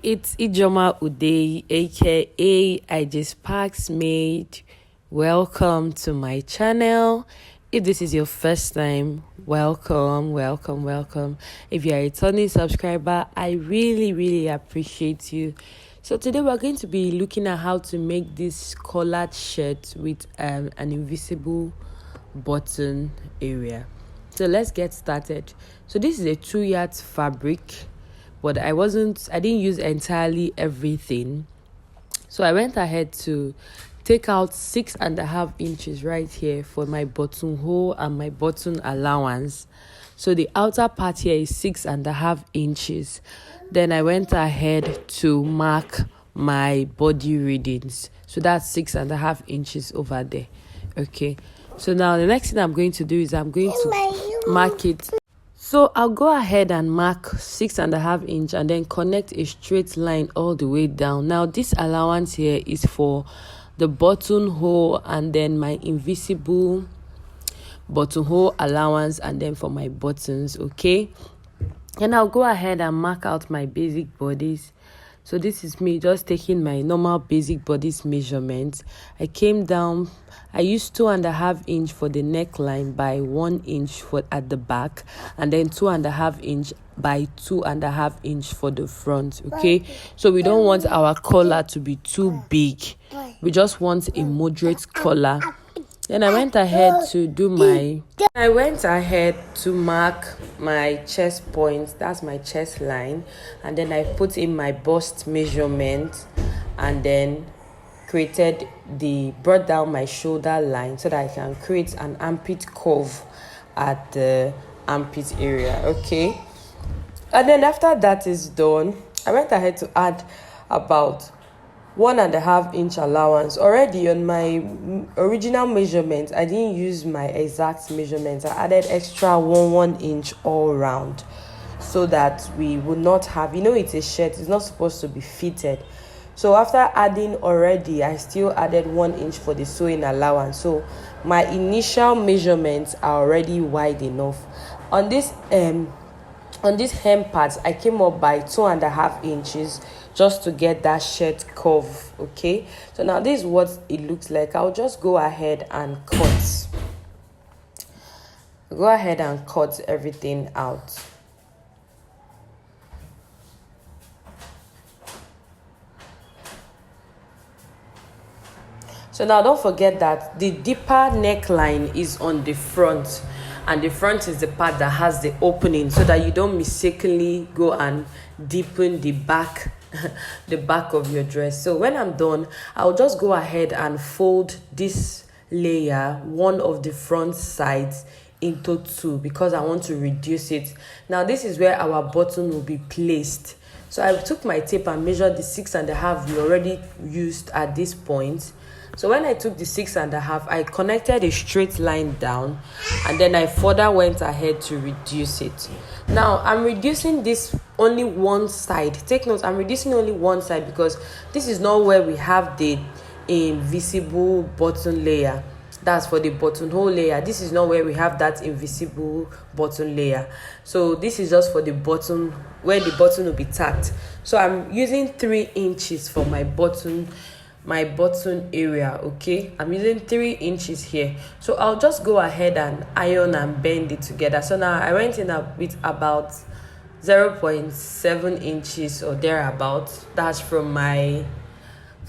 it's Ijoma Uday, aka I Just Packs Made. Welcome to my channel. If this is your first time, welcome. If you are a returning subscriber, I really appreciate you. So today we're going to be looking at how to make this collared shirt with an invisible button area. So let's get started. So this is a 2-yard fabric, but I didn't use entirely everything. So I went ahead to take out 6.5 inches right here for my buttonhole and my button allowance. So the outer part here is 6.5 inches. Then I went ahead to mark my body readings. So that's 6.5 inches over there. Okay. So now the next thing I'm going to do is I'm going to mark it. So I'll go ahead and mark 6.5 inch and then connect a straight line all the way down. Now this allowance here is for the buttonhole and then my invisible buttonhole allowance and then for my buttons, okay? And I'll go ahead and mark out my basic bodies. So this is me just taking my normal basic bodies measurements. I came down, I used 2.5 inch for the neckline by 1 inch at the back, and then 2.5 inch by 2.5 inch for the front, okay? So we don't want our collar to be too big. We just want a moderate collar. Then I went ahead to mark my chest point. That's my chest line. And then I put in my bust measurement and then brought down my shoulder line so that I can create an armpit curve at the armpit area, okay? And then after that is done, I went ahead to add about 1.5 inch allowance. Already on my original measurement, I didn't use my exact measurements. I added extra 1 inch all round so that we would not have, it's a shirt, it's not supposed to be fitted. So after adding already, I still added 1 inch for the sewing allowance. So my initial measurements are already wide enough. On this hem part, I came up by 2.5 inches just to get that shirt curve, okay? So now this is what it looks like. I'll just go ahead and cut. Everything out. So now don't forget that the deeper neckline is on the front, and the front is the part that has the opening so that you don't mistakenly go and deepen the back of your dress. So when I'm done, I'll just go ahead and fold this layer, one of the front sides, into 2 because I want to reduce it. Now this is where our button will be placed. So I took my tape and measured the 6.5 we already used at this point. So when I took the 6.5, I connected a straight line down and then I further went ahead to reduce it. Now I'm reducing this only one side. Take note, I'm reducing only one side because this is not where we have the invisible button layer. That's for the buttonhole layer. This is not where we have that invisible button layer. So this is just for the button, where the button will be tacked. So I'm using 3 inches for my button area, okay? I'm using 3 inches here. So I'll just go ahead and iron and bend it together. So now I went in with about 0.7 inches or thereabouts. That's from my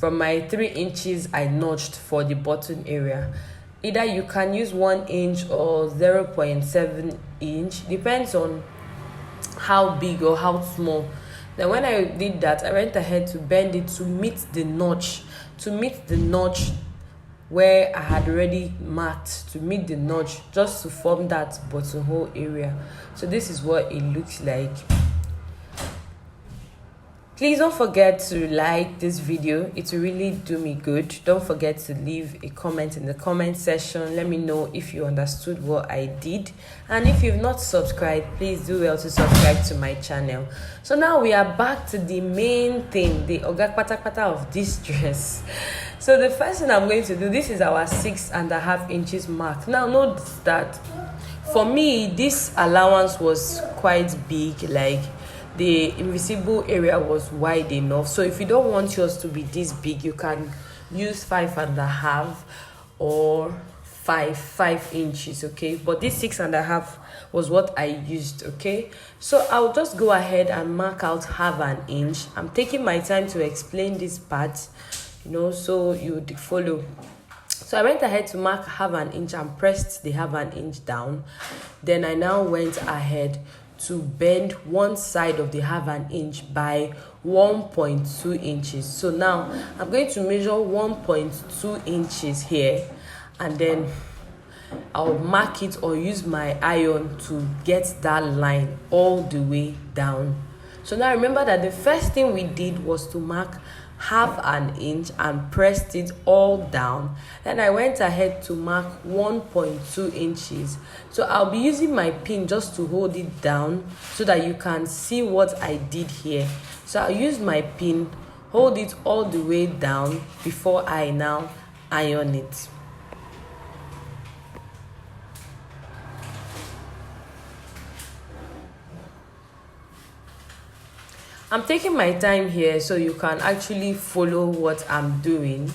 3 inches I notched for the button area. Either you can use 1 inch or 0.7 inch, depends on how big or how small. Then when I did that, I went ahead to bend it to meet the notch where I had already marked, to meet the notch, just to form that buttonhole area. So this is what it looks like. Please don't forget to like this video. It will really do me good. Don't forget to leave a comment in the comment section. Let me know if you understood what I did. And if you've not subscribed, please do well to subscribe to my channel. So now we are back to the main thing, the oga pata pata of this dress. So the first thing I'm going to do, this is our 6.5 inches mark. Now note that for me, this allowance was quite big. Like the invisible area was wide enough. So if you don't want yours to be this big, you can use 5.5 or 5 inches, okay? But this 6.5 was what I used, okay? So I'll just go ahead and mark out 1/2 inch. I'm taking my time to explain this part, so you would follow. So I went ahead to mark 1/2 inch and pressed the 1/2 inch down. Then I now went ahead to bend one side of the 1/2 inch by 1.2 inches. So now I'm going to measure 1.2 inches here, and then I'll mark it or use my iron to get that line all the way down. So now remember that the first thing we did was to mark 1/2 inch and pressed it all down. Then I went ahead to mark 1.2 inches. So I'll be using my pin just to hold it down so that you can see what I did here. So I'll use my pin, hold it all the way down before I now iron it. I'm taking my time here so you can actually follow what I'm doing.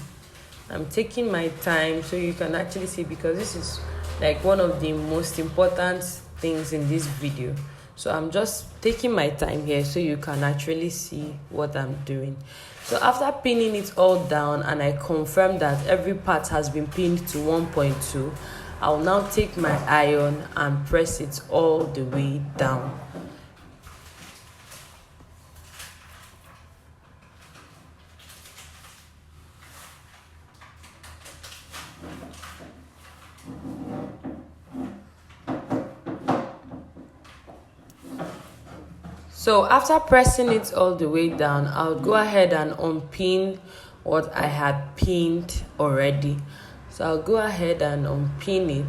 I'm taking my time so you can actually see, because this is like one of the most important things in this video. So I'm just taking my time here so you can actually see what I'm doing. So after pinning it all down and I confirm that every part has been pinned to 1.2, I'll now take my iron and press it all the way down. So after pressing it all the way down, I'll go ahead and unpin what I had pinned already. So I'll go ahead and unpin it.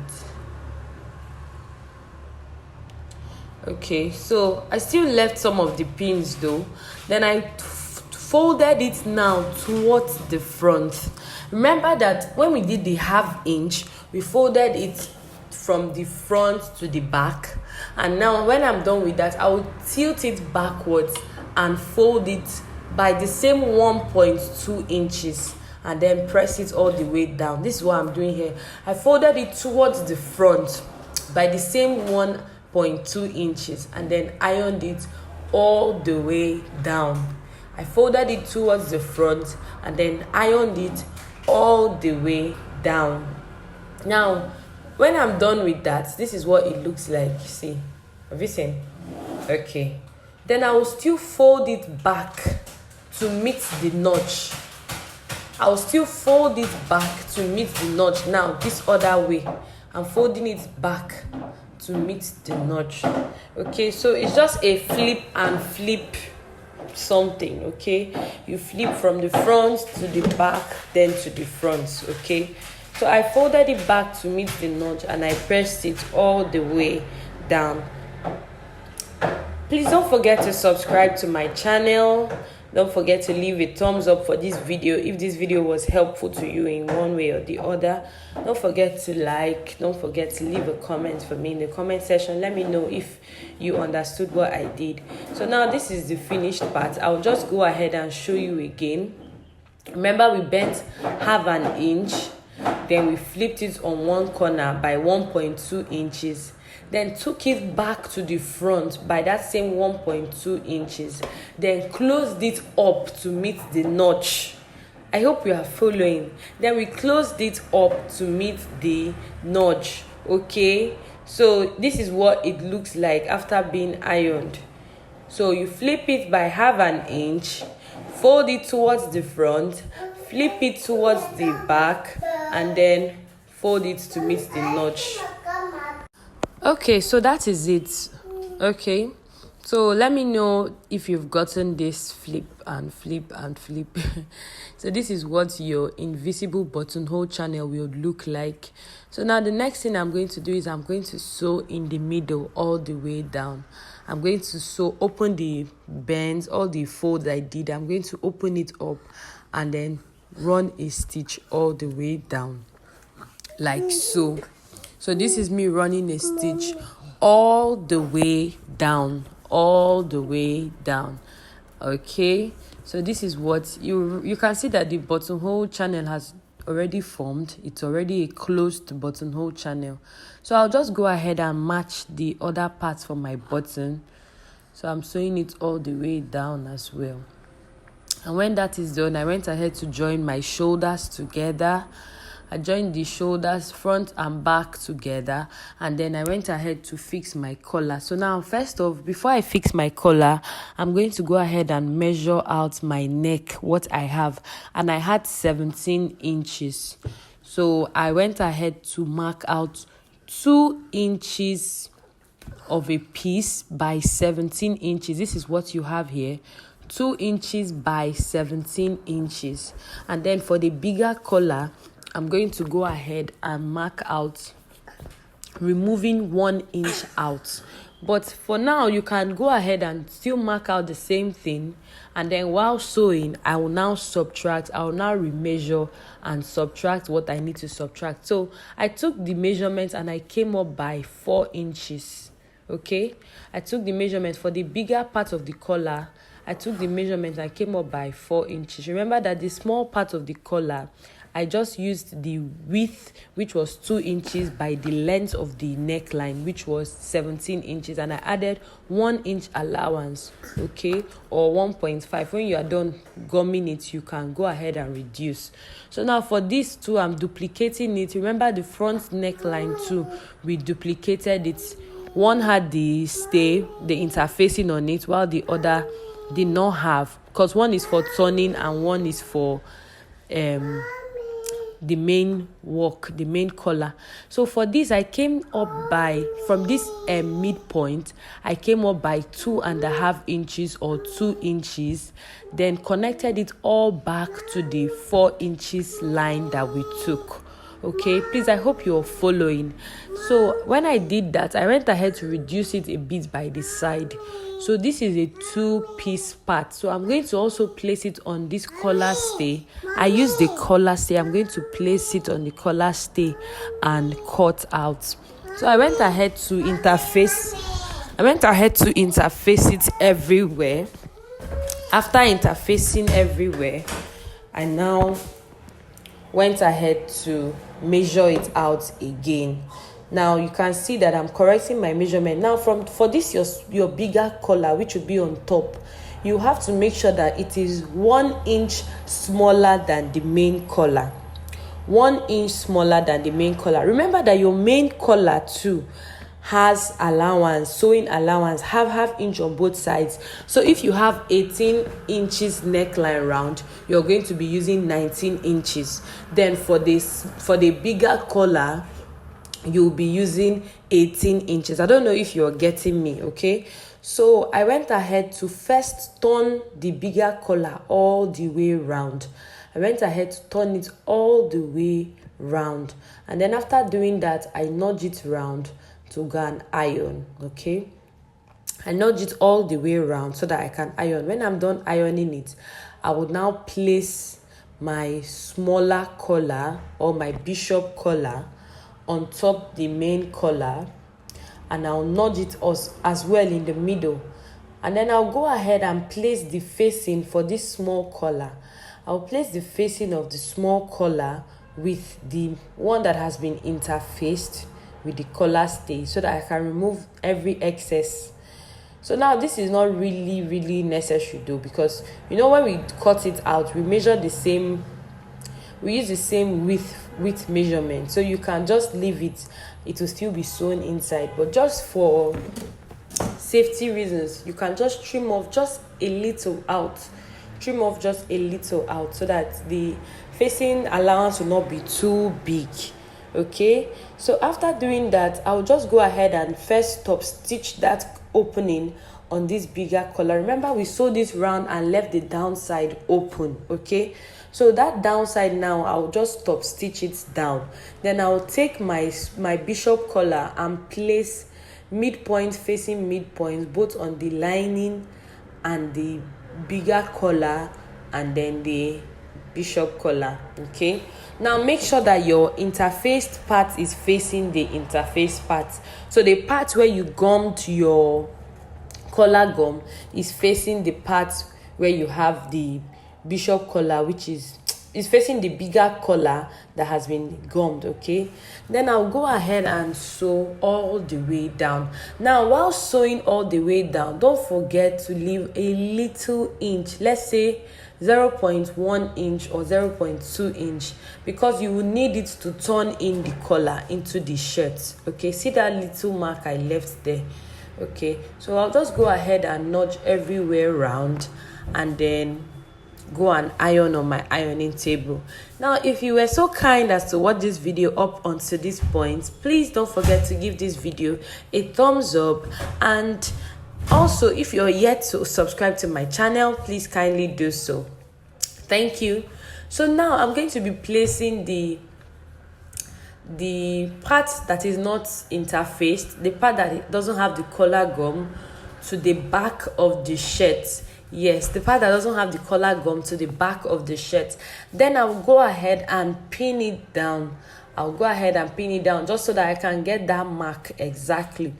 Okay, so I still left some of the pins though. Then I folded it now towards the front. Remember that when we did the 1/2 inch, we folded it from the front to the back. And now when I'm done with that, I will tilt it backwards and fold it by the same 1.2 inches and then press it all the way down. This is what I'm doing here. I folded it towards the front by the same 1.2 inches and then ironed it all the way down. I folded it towards the front and then ironed it all the way down. Now when I'm done with that, this is what it looks like. See, have you seen? Okay, then I will still fold it back to meet the notch. I will still fold it back to meet the notch. Now this other way, I'm folding it back to meet the notch. Okay, so it's just a flip and flip something. Okay, you flip from the front to the back, then to the front. Okay, so I folded it back to meet the notch and I pressed it all the way down. Please don't forget to subscribe to my channel. Don't forget to leave a thumbs up for this video if this video was helpful to you in one way or the other. Don't forget to like. Don't forget to leave a comment for me in the comment section. Let me know if you understood what I did. So now this is the finished part. I'll just go ahead and show you again. Remember, we bent 1/2 inch. Then we flipped it on one corner by 1.2 inches. Then took it back to the front by that same 1.2 inches. Then closed it up to meet the notch. I hope you are following. Then we closed it up to meet the notch. Okay, so this is what it looks like after being ironed. So you flip it by 1/2 inch, fold it towards the front, flip it towards the back, and then fold it to meet the notch. Okay, so that is it. Okay, so let me know if you've gotten this flip and flip and flip. So this is what your invisible buttonhole channel will look like. So now the next thing I'm going to do is I'm going to sew in the middle all the way down. I'm going to sew, open the bends, all the folds I did. I'm going to open it up and then run a stitch all the way down like so. So this is me running a stitch all the way down all the way down. Okay, so this is what you can see that the buttonhole channel has already formed. It's already a closed buttonhole channel. So I'll just go ahead and match the other parts for my button. So I'm sewing it all the way down as well. And when that is done, I went ahead to join my shoulders together. I joined the shoulders front and back together, and then I went ahead to fix my collar. So now, first off, before I fix my collar, I'm going to go ahead and measure out my neck, what I have, and I had 17 inches. So I went ahead to mark out 2 inches of a piece by 17 inches. This is what you have here. 2 inches by 17 inches. And then for the bigger collar, I'm going to go ahead and mark out, removing 1 inch out. But for now, you can go ahead and still mark out the same thing. And then while sewing, I will now remeasure and subtract what I need to subtract. So I took the measurements and I came up by 4 inches. Okay, I took the measurement for the bigger part of the collar. I took the measurement and I came up by 4 inches. Remember that the small part of the collar, I just used the width, which was 2 inches, by the length of the neckline, which was 17 inches, and I added 1 inch allowance, okay, or 1.5. When you are done gumming it, you can go ahead and reduce. So now for these two, I'm duplicating it. Remember the front neckline too, we duplicated it. One had the stay, the interfacing on it, while the other did not have, because one is for turning and one is for the main collar. So for this, I came up by, from this midpoint, I came up by 2.5 inches or 2 inches, then connected it all back to the 4 inches line that we took. Okay, please, I hope you're following. So when I did that, I went ahead to reduce it a bit by the side. So this is a 2-piece part. So I'm going to also place it on this collar stay. I use the collar stay. I'm going to place it on the collar stay and cut out. So I went ahead to interface it everywhere. After interfacing everywhere, I now went ahead to measure it out again. Now you can see that I'm correcting my measurement. Now for this your bigger collar, which will be on top, you have to make sure that it is 1 inch smaller than the main collar. 1 inch smaller than the main collar. Remember that your main collar too has allowance, sewing allowance, half inch on both sides. So if you have 18 inches neckline round, you're going to be using 19 inches. Then for the bigger collar, you'll be using 18 inches. I don't know if you're getting me, okay? So I went ahead to first turn the bigger collar all the way round. I went ahead to turn it all the way round. And then after doing that, I nudge it round to go and iron, okay? I nudge it all the way around so that I can iron. When I'm done ironing it, I would now place my smaller collar or my bishop collar on top the main collar, and I'll nudge it as well in the middle. And then I'll go ahead and place the facing for this small collar. I'll place the facing of the small collar with the one that has been interfaced with the collar stay so that I can remove every excess. So now this is not really necessary though, because you know when we cut it out, we use the same width measurement, so you can just leave it will still be sewn inside. But just for safety reasons, you can just trim off just a little out so that the facing allowance will not be too big. Okay, so after doing that, I'll just go ahead and first top stitch that opening on this bigger collar. Remember, we sewed this round and left the downside open. Okay, so that downside now I'll just top stitch it down. Then I'll take my bishop collar and place midpoint facing midpoint both on the lining and the bigger collar and then the bishop collar. Okay, now make sure that your interfaced part is facing the interface part. So the part where you gummed your collar gum is facing the part where you have the bishop collar, which is facing the bigger collar that has been gummed. Okay, then I'll go ahead and sew all the way down. Now, while sewing all the way down, don't forget to leave a little inch, let's say 0.1 inch or 0.2 inch, because you will need it to turn in the collar into the shirt. Okay, see that little mark I left there? Okay, so I'll just go ahead and nudge everywhere around and then go and iron on my ironing table. Now, if you were so kind as to watch this video up until this point, please don't forget to give this video a thumbs up, and also if you're yet to subscribe to my channel, please kindly do so. Thank you. So now I'm going to be placing the part that is not interfaced, the part that it doesn't have the collar gum, to the back of the shirt. Yes, the part that doesn't have the collar gum to the back of the shirt. Then I'll go ahead and pin it down. Just so that I can get that mark exactly.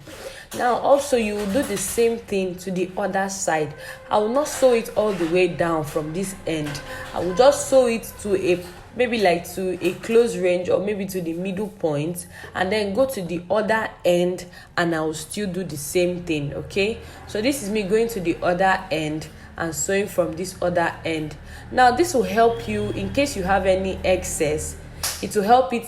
Now also, you will do the same thing to the other side. I will not sew it all the way down from this end. I will just sew it to a close range, or maybe to the middle point, and then go to the other end, and I will still do the same thing. Okay, so this is me going to the other end and sewing from this other end. Now this will help you in case you have any excess. It will help you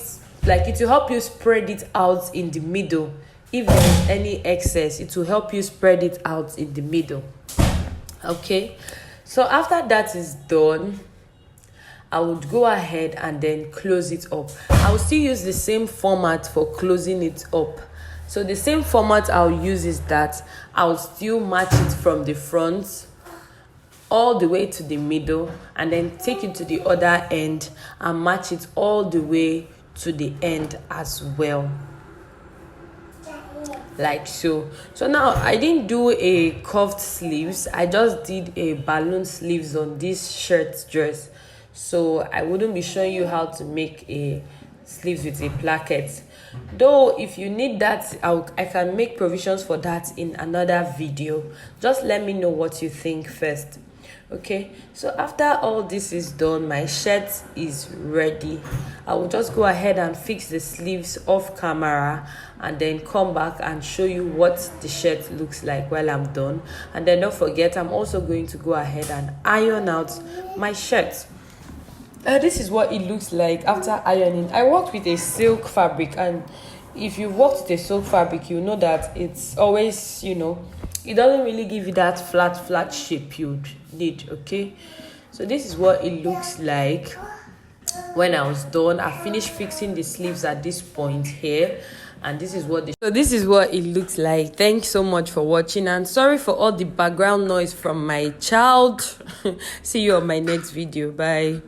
spread it out in the middle. If there's any excess, it will help you spread it out in the middle. Okay, so after that is done, I would go ahead and then close it up. I will still use the same format for closing it up. So the same format I'll use is that I'll still match it from the front all the way to the middle, and then take it to the other end and match it all the way to the end as well, like so. So now I didn't do a cuffed sleeves, I just did a balloon sleeves on this shirt dress, so I wouldn't be showing you how to make a sleeves with a placket. Though if you need that, I can make provisions for that in another video. Just let me know what you think first. Okay, so after all this is done, my shirt is ready. I will just go ahead and fix the sleeves off camera, and then come back and show you what the shirt looks like while I'm done. And then don't forget, I'm also going to go ahead and iron out my shirt. This is what it looks like after ironing. I worked with a silk fabric, and if you worked with a silk fabric, you know that it's always, it doesn't really give you that flat shape you need. Okay, so this is what it looks like when I was done. I finished fixing the sleeves at this point here, and this is what it looks like. Thanks so much for watching, and sorry for all the background noise from my child. See you on my next video. Bye.